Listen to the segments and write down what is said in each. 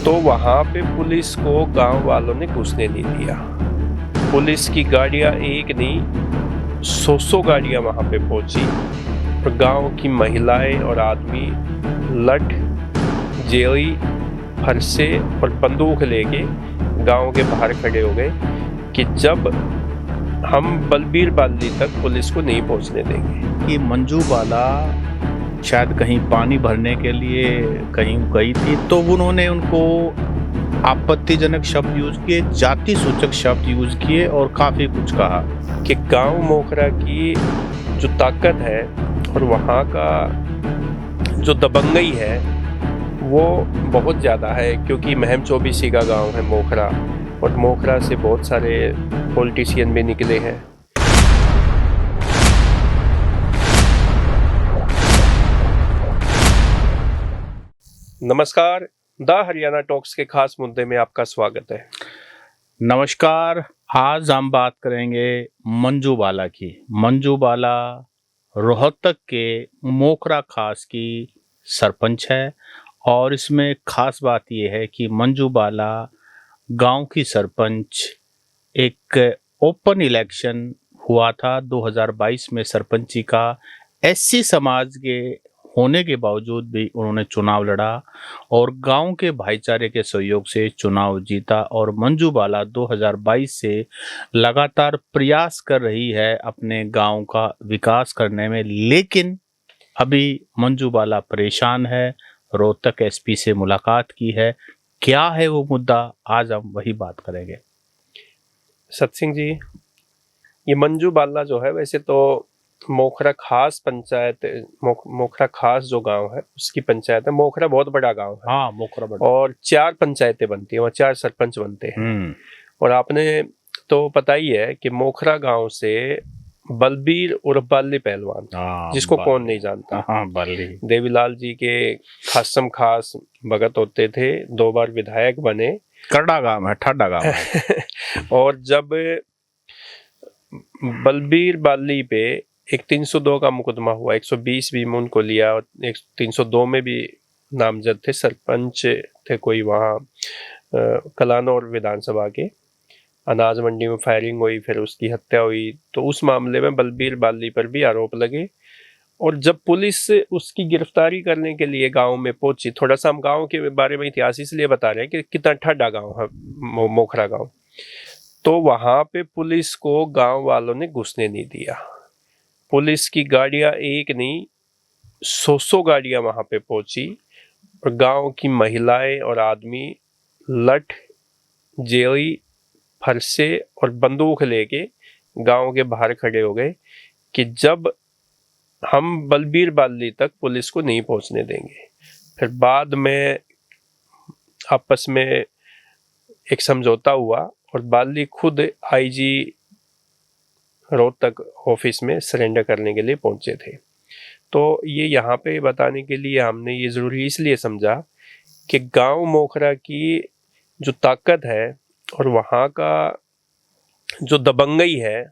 तो वहाँ पे पुलिस को गांव वालों ने घुसने नहीं दिया। पुलिस की गाड़ियाँ एक नहीं 100 गाड़ियाँ वहाँ पे पहुँची और गांव की महिलाएं और आदमी लठ, जेली, फरसे और बंदूक लेके गांव के बाहर खड़े हो गए कि जब हम बलबीर बाली तक पुलिस को नहीं पहुँचने देंगे। कि मंजू बाला शायद कहीं पानी भरने के लिए कहीं गई थी, तो उन्होंने उनको आपत्तिजनक शब्द यूज किए, जाति सूचक शब्द यूज किए और काफी कुछ कहा कि गांव मोखरा की जो ताकत है और वहाँ का जो दबंगई है वो बहुत ज़्यादा है, क्योंकि महम चौबीसी का गांव है मोखरा और मोखरा से बहुत सारे पॉलिटिशियन भी निकले हैं। नमस्कार, द हरियाणा टॉक्स के खास मुद्दे में आपका स्वागत है। नमस्कार, आज हम बात करेंगे मंजू बाला की। मंजू बाला रोहतक के मोखरा खास की सरपंच है और इसमें खास बात यह है कि मंजू बाला गांव की सरपंच, एक ओपन इलेक्शन हुआ था 2022 में सरपंची का, एससी समाज के होने के बावजूद भी उन्होंने चुनाव लड़ा और गांव के भाईचारे के सहयोग से चुनाव जीता और मंजू बाला 2022 से लगातार प्रयास कर रही है अपने गांव का विकास करने में, लेकिन अभी मंजू बाला परेशान है। रोहतक एसपी से मुलाकात की है, क्या है वो मुद्दा, आज हम वही बात करेंगे। सतसिंह जी, ये मंजू बाला जो है वैसे तो मोखरा खास पंचायत, मोखरा खास जो गांव है उसकी पंचायत है। मोखरा बहुत बड़ा गांव है। हाँ, मोखरा बड़ा। और 4 पंचायतें बनती हैं, वहाँ 4 सरपंच बनते हैं। और आपने तो पता ही है कि मोखरा गांव से बलबीर उर्फ बाली पहलवान, जिसको कौन नहीं जानता, बाली देवीलाल जी के खासम खास भगत होते थे, 2 बार विधायक बने। करड़ा गांव है, ठाडा गांव है। और जब बलबीर बाली पे एक 302 का मुकदमा हुआ, 120 भी में उनको लिया और 302 में भी नामजद थे, सरपंच थे कोई वहाँ कलानौर विधानसभा के। अनाज मंडी में फायरिंग हुई, फिर उसकी हत्या हुई, तो उस मामले में बलबीर बाली पर भी आरोप लगे। और जब पुलिस उसकी गिरफ्तारी करने के लिए गांव में पहुंची, थोड़ा सा हम गांव के बारे में इतिहास इसलिए बता रहे हैं कि कितना ठंडा गांव है मोखरा गांव, तो वहां पे पुलिस को गांव वालों ने घुसने नहीं दिया। पुलिस की गाड़ियां एक नहीं 100 गाड़ियां वहां पे पहुंची और गांव की महिलाएं और आदमी लठ, जेली, फरसे और बंदूक लेके गांव के बाहर खड़े हो गए कि जब हम बलबीर बाली तक पुलिस को नहीं पहुंचने देंगे। फिर बाद में आपस में एक समझौता हुआ और बाली खुद आईजी रोहतक ऑफिस में सरेंडर करने के लिए पहुंचे थे। तो ये यहाँ पे बताने के लिए हमने ये ज़रूरी इसलिए समझा कि गांव मोखरा की जो ताकत है और वहाँ का जो दबंगई है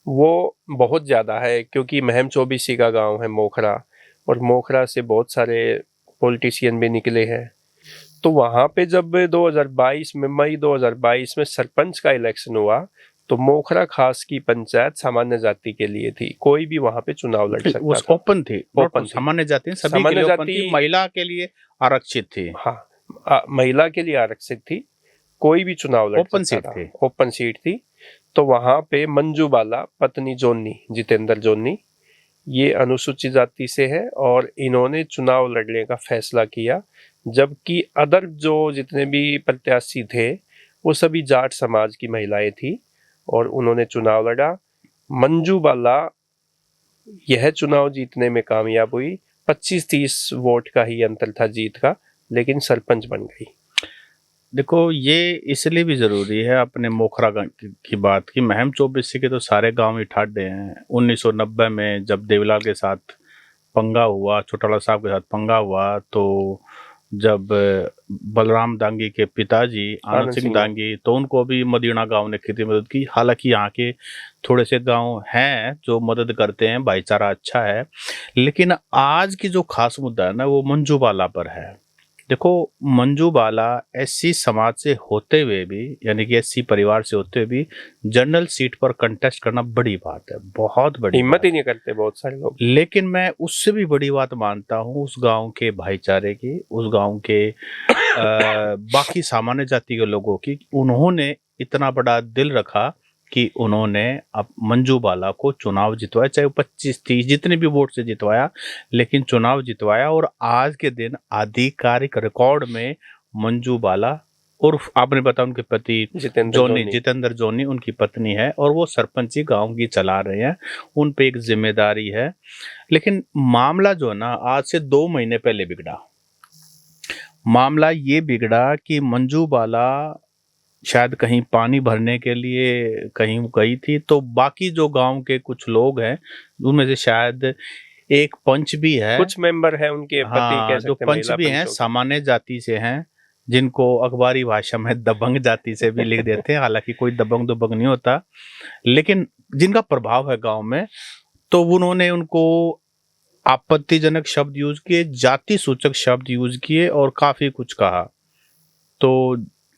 वो बहुत ज़्यादा है, क्योंकि महम चौबीसी का गांव है मोखरा और मोखरा से बहुत सारे पॉलिटिशियन भी निकले हैं। तो वहाँ पे जब 2022 में, मई 2022 में सरपंच का इलेक्शन हुआ, तो मोखरा खास की पंचायत सामान्य जाति के लिए थी, कोई भी वहाँ पे चुनाव लड़ सकता था। ओपन थी, ओपन सामान्य जाति, सभी के लिए ओपन थी, महिला के लिए आरक्षित थी। हाँ, महिला के लिए आरक्षित थी, कोई भी चुनाव लड़ सकता था, ओपन सीट थी। तो वहाँ पे मंजू बाला पत्नी जोनी, जितेंद्र जोनी, ये अनुसूचित जाति से है और इन्होंने चुनाव लड़ने का फैसला किया, जबकि अदर जो जितने भी प्रत्याशी थे वो सभी जाट समाज की महिलाएं थी और उन्होंने चुनाव लड़ा। मंजू बाला यह चुनाव जीतने में कामयाब हुई, 25-30 वोट का ही अंतर था जीत का, लेकिन सरपंच बन गई। देखो, ये इसलिए भी जरूरी है अपने मोखरा की बात की, महम चौबीसी के तो सारे गांव ही ठाडे हैं। 1990 में जब देवीलाल के साथ पंगा हुआ, चौटाला साहब के साथ पंगा हुआ, तो जब बलराम दांगी के पिताजी आनंद सिंह दांगी, तो उनको भी मदीना गांव ने खेती मदद की। हालांकि यहाँ के थोड़े से गांव हैं जो मदद करते हैं, भाईचारा अच्छा है, लेकिन आज की जो खास मुद्दा है ना वो मंजू बाला पर है। देखो, मंजू बाला एससी समाज से होते हुए भी, यानी कि एससी परिवार से होते हुए भी जनरल सीट पर कंटेस्ट करना बड़ी बात है, बहुत बड़ी हिम्मत बात ही नहीं करते बहुत सारे लोग। लेकिन मैं उससे भी बड़ी बात मानता हूँ उस गांव के भाईचारे की, उस गांव के बाकी सामान्य जाति के लोगों की। उन्होंने इतना बड़ा दिल रखा कि उन्होंने अब मंजू बाला को चुनाव जितवाया, चाहे वो 25-30 जितने भी वोट से जितवाया, लेकिन चुनाव जितवाया। और आज के दिन आधिकारिक रिकॉर्ड में मंजू बाला और आपने बताया उनके पति जितेंद्र जोनी उनकी पत्नी है, और वो सरपंची गांव की चला रहे हैं, उन पे एक जिम्मेदारी है। लेकिन मामला जो है ना, आज से 2 महीने पहले बिगड़ा। मामला ये बिगड़ा कि मंजू बाला शायद कहीं पानी भरने के लिए कहीं गई थी, तो बाकी जो गांव के कुछ लोग हैं, उनमें से शायद एक पंच भी है, कुछ मेंबर है उनके पति, कह जो सकते हैं, पंच महिला भी हैं, पंचों के। सामान्य जाति से हैं, जिनको अखबारी भाषा में दबंग जाति से भी लिख देते हैं, हालांकि कोई दबंग दुबंग नहीं होता, लेकिन जिनका प्रभाव है गांव में। तो उन्होंने उनको आपत्तिजनक शब्द यूज किए, जाति सूचक शब्द यूज किए और काफी कुछ कहा। तो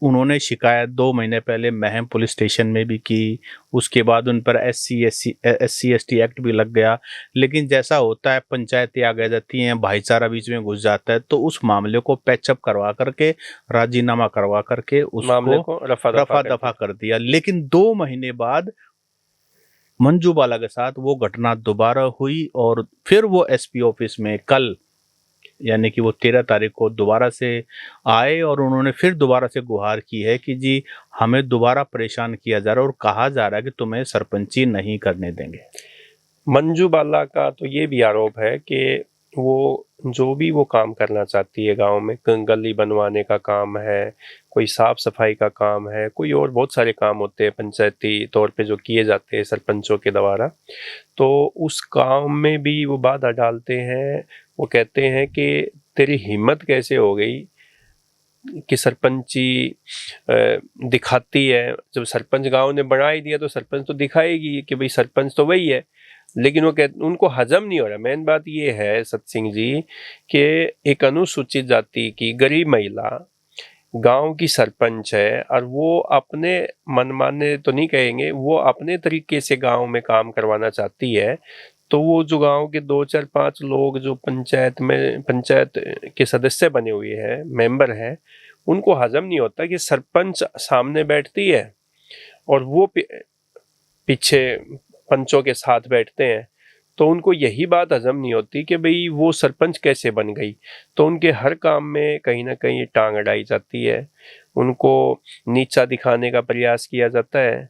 उन्होंने शिकायत 2 महीने पहले महम पुलिस स्टेशन में भी की, उसके बाद उन पर SC/ST एक्ट भी लग गया। लेकिन जैसा होता है, पंचायतें आगे जाती हैं, भाईचारा बीच में घुस जाता है, तो उस मामले को पैचअप करवा करके, राजीनामा करवा करके मामले उसको को रफा दफा कर दिया। लेकिन 2 महीने बाद मंजू बाला के साथ वो घटना दोबारा हुई, और फिर वो SP ऑफिस में कल, यानी कि वो 13 तारीख को दोबारा से आए, और उन्होंने फिर दोबारा से गुहार की है कि जी हमें दोबारा परेशान किया जा रहा है और कहा जा रहा है कि तुम्हें सरपंची नहीं करने देंगे। मंजू बाला का तो ये भी आरोप है कि वो जो भी वो काम करना चाहती है गांव में, गली बनवाने का काम है, कोई साफ सफाई का काम है, कोई और बहुत सारे काम होते हैं पंचायती तौर पे जो किए जाते हैं सरपंचों के द्वारा, तो उस काम में भी वो बाधा डालते हैं। वो कहते हैं कि तेरी हिम्मत कैसे हो गई कि सरपंची दिखाती है। जब सरपंच गांव ने बना ही दिया तो सरपंच तो दिखाएगी कि भाई सरपंच तो वही है। लेकिन वो कहते, उनको हजम नहीं हो रहा। मेन बात ये है सत सिंह जी कि एक अनुसूचित जाति की गरीब महिला गांव की सरपंच है, और वो अपने मनमाने तो नहीं कहेंगे, वो अपने तरीके से गांव में काम करवाना चाहती है। तो वो जो गांव के 2-4-5 लोग जो पंचायत के सदस्य बने हुए हैं, मेंबर हैं, उनको हजम नहीं होता कि सरपंच सामने बैठती है और वो पीछे पंचों के साथ बैठते हैं। तो उनको यही बात हजम नहीं होती कि भाई वो सरपंच कैसे बन गई। तो उनके हर काम में कहीं ना कहीं टांग अड़ाई जाती है, उनको नीचा दिखाने का प्रयास किया जाता है।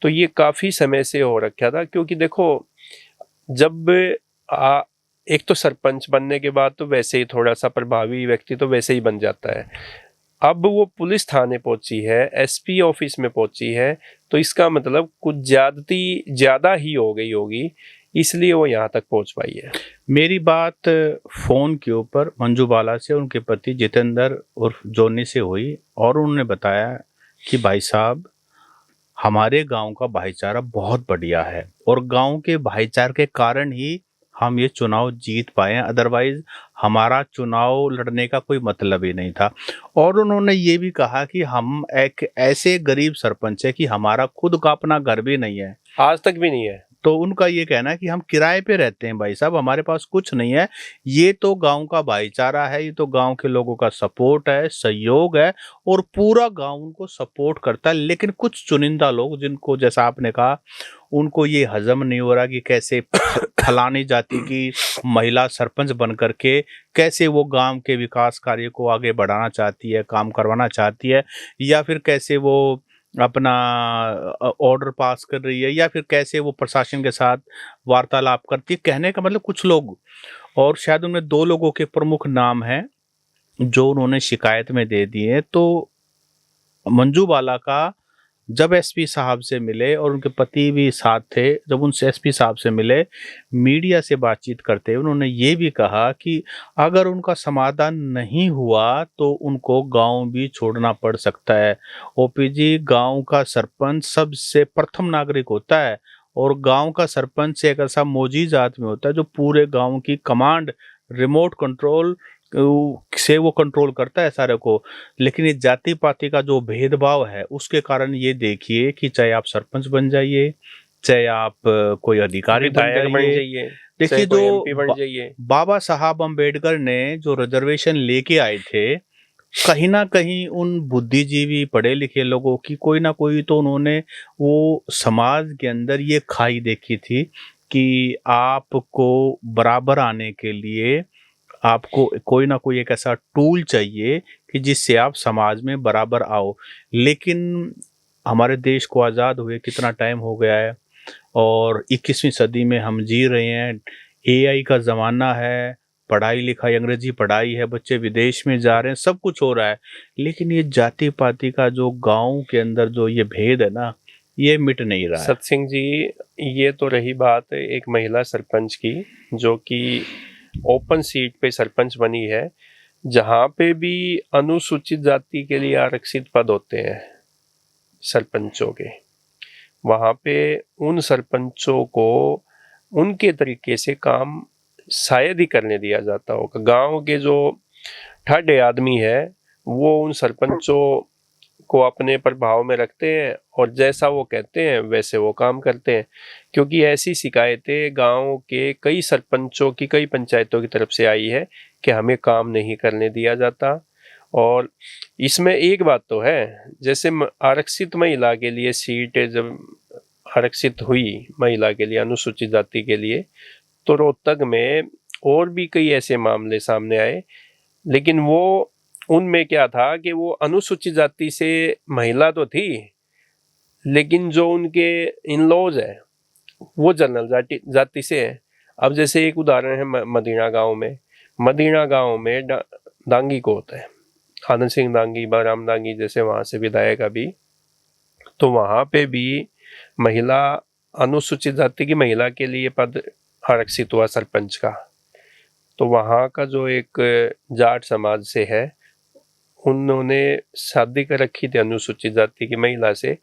तो ये काफ़ी समय से हो रखा था, क्योंकि देखो जब एक तो सरपंच बनने के बाद तो वैसे ही थोड़ा सा प्रभावी व्यक्ति तो वैसे ही बन जाता है। अब वो पुलिस थाने पहुंची है, SP ऑफिस में पहुंची है, तो इसका मतलब कुछ ज्यादा ही हो गई होगी, इसलिए वो यहाँ तक पहुंच पाई है। मेरी बात फोन के ऊपर मंजू बाला से उनके पति जितेंद्र उर्फ जोनी से हुई, और उन्होंने बताया कि भाई साहब, हमारे गांव का भाईचारा बहुत बढ़िया है, और गांव के भाईचारे के कारण ही हम ये चुनाव जीत पाए हैं, अदरवाइज हमारा चुनाव लड़ने का कोई मतलब ही नहीं था। और उन्होंने ये भी कहा कि हम एक ऐसे गरीब सरपंच है कि हमारा खुद का अपना घर भी नहीं है, आज तक भी नहीं है। तो उनका ये कहना है कि हम किराए पे रहते हैं भाई साहब, हमारे पास कुछ नहीं है। ये तो गांव का भाईचारा है, ये तो गांव के लोगों का सपोर्ट है, सहयोग है, और पूरा गांव उनको सपोर्ट करता है। लेकिन कुछ चुनिंदा लोग, जिनको जैसा आपने कहा, उनको ये हजम नहीं हो रहा कि कैसे फलानी जाति की महिला सरपंच बन करके कैसे वो गांव के विकास कार्य को आगे बढ़ाना चाहती है, काम करवाना चाहती है, या फिर कैसे वो अपना ऑर्डर पास कर रही है, या फिर कैसे वो प्रशासन के साथ वार्तालाप करती है। कहने का मतलब कुछ लोग, और शायद उनमें 2 लोगों के प्रमुख नाम हैं जो उन्होंने शिकायत में दे दिए। तो मंजू बाला का जब SP साहब से मिले, और उनके पति भी साथ थे, जब उनसे SP साहब से मिले, मीडिया से बातचीत करते उन्होंने ये भी कहा कि अगर उनका समाधान नहीं हुआ तो उनको गांव भी छोड़ना पड़ सकता है। OP जी, गांव का सरपंच सबसे प्रथम नागरिक होता है, और गांव का सरपंच एक ऐसा मोजीज आदमी होता है जो पूरे गांव की कमांड, रिमोट कंट्रोल से वो कंट्रोल करता है सारे को। लेकिन ये जाति पाति का जो भेदभाव है उसके कारण ये देखिए कि चाहे आप सरपंच बन जाइए, चाहे आप कोई अधिकारी बन विधायक बन जाइए, जाइए, देखिए चाहे कोई जो एमपी बन जाइए। बाबा साहब अम्बेडकर ने जो रिजर्वेशन लेके आए थे, कहीं ना कहीं उन बुद्धिजीवी पढ़े लिखे लोगों की कोई ना कोई तो उन्होंने वो समाज के अंदर ये खाई देखी थी कि आपको बराबर आने के लिए आपको कोई ना कोई एक ऐसा टूल चाहिए कि जिससे आप समाज में बराबर आओ। लेकिन हमारे देश को आज़ाद हुए कितना टाइम हो गया है और 21वीं सदी में हम जी रहे हैं। एआई का ज़माना है, पढ़ाई लिखाई अंग्रेजी पढ़ाई है, बच्चे विदेश में जा रहे हैं, सब कुछ हो रहा है। लेकिन ये जाति पाति का जो गांव के अंदर जो ये भेद है ना, ये मिट नहीं रहा है। सत सिंह जी, ये तो रही बात एक महिला सरपंच की, जो कि ओपन सीट पे सरपंच बनी है, जहाँ पे भी अनुसूचित जाति के लिए आरक्षित पद होते हैं सरपंचों के, वहाँ पे उन सरपंचों को उनके तरीके से काम शायद ही करने दिया जाता होगा। गांव के जो ठाडे आदमी है वो उन सरपंचों को अपने प्रभाव में रखते हैं और जैसा वो कहते हैं वैसे वो काम करते हैं। क्योंकि ऐसी शिकायतें गांव के कई सरपंचों की, कई पंचायतों की तरफ से आई है कि हमें काम नहीं करने दिया जाता। और इसमें एक बात तो है, जैसे आरक्षित महिला के लिए सीट जब आरक्षित हुई महिला के लिए, अनुसूचित जाति के लिए, तो रोहतक में और भी कई ऐसे मामले सामने आए। लेकिन वो उनमें क्या था कि वो अनुसूचित जाति से महिला तो थी, लेकिन जो उनके इन लॉज है वो जनरल जाति से है। अब जैसे एक उदाहरण है मदीना गांव में। मदीना गांव में दांगी को होता है, आनंद सिंह दांगी, बलराम दांगी जैसे वहाँ से विधायक अभी, तो वहाँ पे भी महिला, अनुसूचित जाति की महिला के लिए पद आरक्षित हुआ सरपंच का। तो वहाँ का जो एक जाट समाज से है, उन्होंने शादी कर रखी थी अनुसूचित जाति की महिला से,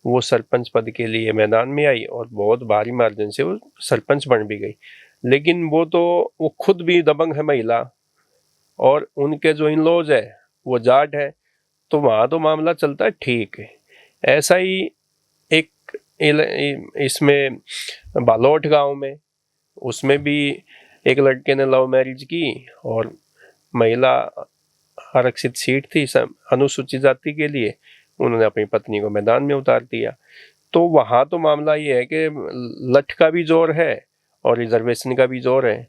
वो सरपंच पद के लिए मैदान में आई और बहुत भारी मार्जिन से वो सरपंच बन भी गई। लेकिन वो खुद भी दबंग है महिला और उनके जो इन लॉज है वो जाट है, तो वहाँ तो मामला चलता है ठीक है। ऐसा ही एक इसमें बालोट गांव में, उसमें भी एक लड़के ने लव मैरिज की और महिला आरक्षित सीट थी अनुसूचित जाति के लिए, उन्होंने अपनी पत्नी को मैदान में उतार दिया। तो वहाँ तो मामला ये है कि लठ का भी जोर है और रिजर्वेशन का भी जोर है,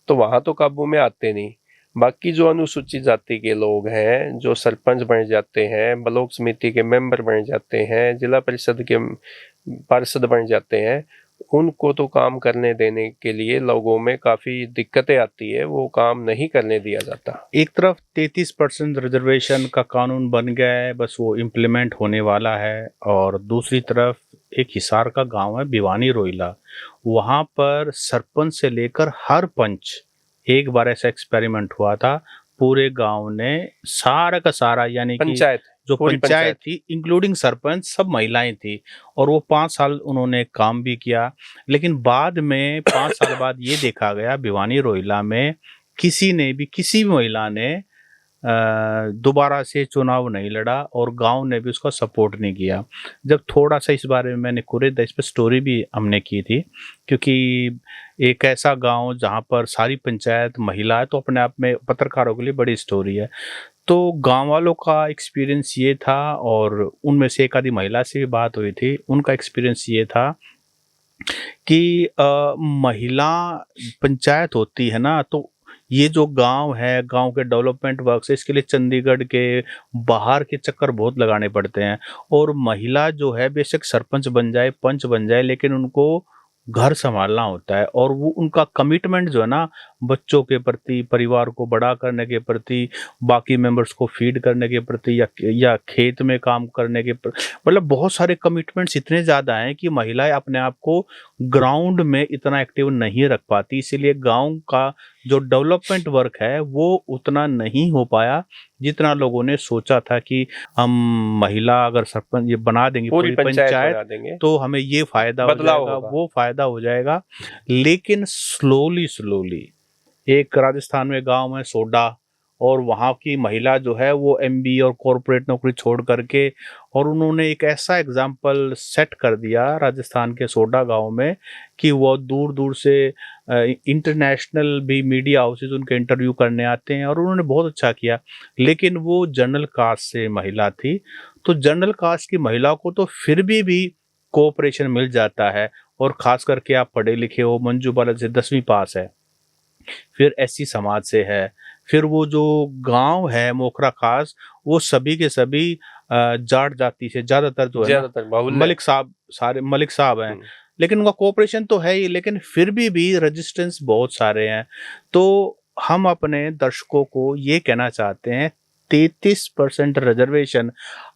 तो वहाँ तो काबू में आते नहीं। बाकी जो अनुसूचित जाति के लोग हैं, जो सरपंच बन जाते हैं, ब्लॉक समिति के मेंबर बन जाते हैं, जिला परिषद के पार्षद बन जाते हैं, उनको तो काम करने देने के लिए लोगों में काफी दिक्कतें आती है, वो काम नहीं करने दिया जाता। एक तरफ 33% रिजर्वेशन का कानून बन गया है, बस वो इम्प्लीमेंट होने वाला है, और दूसरी तरफ एक हिसार का गांव है भिवानी रोइला, वहां पर सरपंच से लेकर हर पंच, एक बार ऐसा एक्सपेरिमेंट हुआ था, पूरे गांव ने सारा का सारा, यानी कि जो पंचायत थी इंक्लूडिंग सरपंच, सब महिलाएं थी, और वो 5 साल उन्होंने काम भी किया। लेकिन बाद में 5 साल बाद ये देखा गया भिवानी रोइला में किसी भी महिला ने दोबारा से चुनाव नहीं लड़ा और गांव ने भी उसका सपोर्ट नहीं किया। जब थोड़ा सा इस बारे में मैंने कुरेद, इस पर स्टोरी भी हमने की थी, क्योंकि एक ऐसा गांव जहां पर सारी पंचायत महिला है, तो अपने आप में पत्रकारों के लिए बड़ी स्टोरी है। तो गांव वालों का एक्सपीरियंस ये था, और उनमें से एक आधी महिला से भी बात हुई थी, उनका एक्सपीरियंस ये था कि महिला पंचायत होती है ना, तो ये जो गांव है, गांव के डेवलपमेंट वर्क से, इसके लिए चंडीगढ़ के बाहर के चक्कर बहुत लगाने पड़ते हैं। और महिला जो है बेशक सरपंच बन जाए, पंच बन जाए, लेकिन उनको घर संभालना होता है, और वो उनका कमिटमेंट जो है ना, बच्चों के प्रति, परिवार को बड़ा करने के प्रति, बाकी मेंबर्स को फीड करने के प्रति, या खेत में काम करने के प्रति, मतलब बहुत सारे कमिटमेंट्स इतने ज़्यादा हैं कि महिलाएं अपने आप को ग्राउंड में इतना एक्टिव नहीं रख पाती। इसीलिए गांव का जो डेवलपमेंट वर्क है वो उतना नहीं हो पाया जितना लोगों ने सोचा था कि हम महिला अगर सरपंच ये बना देंगे पूरी पंचायत, तो हमें ये फायदा हो जाएगा, वो फायदा हो जाएगा। लेकिन स्लोली एक राजस्थान में गांव है सोडा, और वहाँ की महिला जो है वो एमबीए और कॉरपोरेट नौकरी छोड़ करके, और उन्होंने एक ऐसा एग्जाम्पल सेट कर दिया राजस्थान के सोडा गांव में कि वो दूर दूर से इंटरनेशनल भी मीडिया हाउसेज उनके इंटरव्यू करने आते हैं, और उन्होंने बहुत अच्छा किया। लेकिन वो जनरल कास्ट से महिला थी, तो जनरल कास्ट की महिला को तो फिर भी कोऑपरेशन मिल जाता है, और खास करके आप पढ़े लिखे हो, मंजू बाला से 10वीं पास है, फिर एससी समाज से है, फिर वो जो गांव है मोखरा खास, वो सभी के सभी जाट जाति से ज्यादातर जो है ना, ज्यादातर बाहुल्य मलिक साहब, सारे मलिक साहब हैं। हम्म। लेकिन उनका कोऑपरेशन तो है ही, लेकिन फिर भी रेजिस्टेंस बहुत सारे हैं। तो हम अपने दर्शकों को ये कहना चाहते हैं, 33% रिजर्वेशन,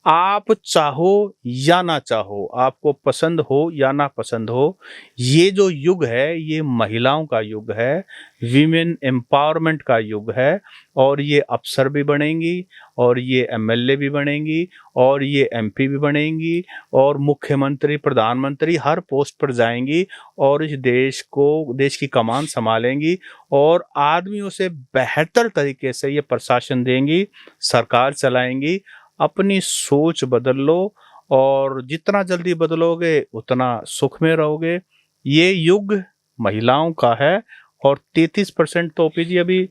आप चाहो या ना चाहो, आपको पसंद हो या ना पसंद हो, ये जो युग है ये महिलाओं का युग है, विमेन एम्पावरमेंट का युग है, और ये अफसर भी बनेंगी, और ये एमएलए भी बनेंगी, और ये एमपी भी बनेंगी, और मुख्यमंत्री, प्रधानमंत्री हर पोस्ट पर जाएंगी, और इस देश की कमान संभालेंगी, और आदमियों से बेहतर तरीके से ये प्रशासन देंगी, सरकार चलाएंगी। अपनी सोच बदल लो, और जितना जल्दी बदलोगे उतना सुख में रहोगे। ये युग महिलाओं का है, और 33% तो ओपी जी अभी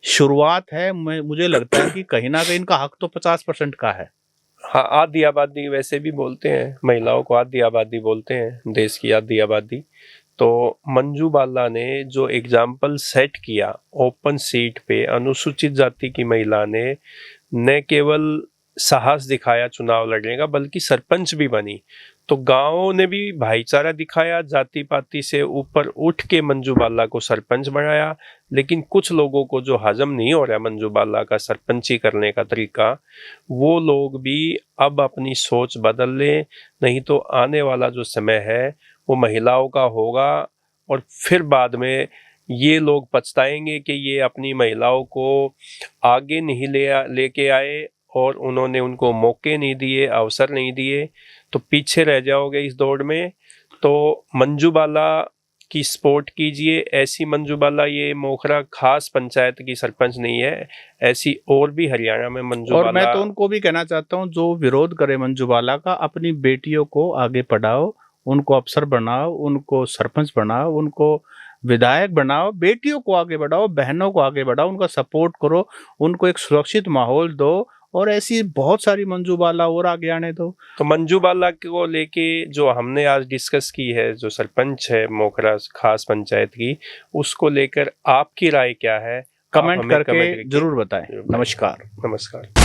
शुरुआत है। मुझे लगता है कि कहीं ना कहीं इनका हक तो 50% का है। हाँ, आधी आबादी वैसे भी बोलते हैं, महिलाओं को आधी आबादी बोलते हैं, देश की आधी आबादी। तो मंजू बाला ने जो एग्जाम्पल सेट किया ओपन सीट पे, अनुसूचित जाति की महिला ने न केवल साहस दिखाया चुनाव लड़ने का, बल्कि सरपंच भी बनी। तो गांवों ने भी भाईचारा दिखाया, जाति पाति से ऊपर उठ के मंजू बाला को सरपंच बनाया। लेकिन कुछ लोगों को जो हजम नहीं हो रहा मंजू बाला का सरपंची करने का तरीका, वो लोग भी अब अपनी सोच बदल लें, नहीं तो आने वाला जो समय है वो महिलाओं का होगा, और फिर बाद में ये लोग पछताएंगे कि ये अपनी महिलाओं को आगे नहीं लेके आए, और उन्होंने उनको मौके नहीं दिए, अवसर नहीं दिए, तो पीछे रह जाओगे इस दौड़ में। तो मंजू बाला की सपोर्ट कीजिए। ऐसी मंजू बाला ये मोखरा खास पंचायत की सरपंच नहीं है, ऐसी और भी हरियाणा में मंजू बाला। और मैं तो उनको भी कहना चाहता हूँ जो विरोध करे मंजू बाला का, अपनी बेटियों को आगे पढ़ाओ, उनको अफसर बनाओ, उनको सरपंच बनाओ, उनको विधायक बनाओ, बेटियों को आगे बढ़ाओ, बहनों को आगे बढ़ाओ, उनका सपोर्ट करो, उनको एक सुरक्षित माहौल दो, और ऐसी बहुत सारी मंजू बाला और आगे आने दो। तो मंजू बाला को लेके जो हमने आज डिस्कस की है, जो सरपंच है मोखरा खास पंचायत की, उसको लेकर आपकी राय क्या है? कमेंट करके जरूर बताएं। नमस्कार। नमस्कार।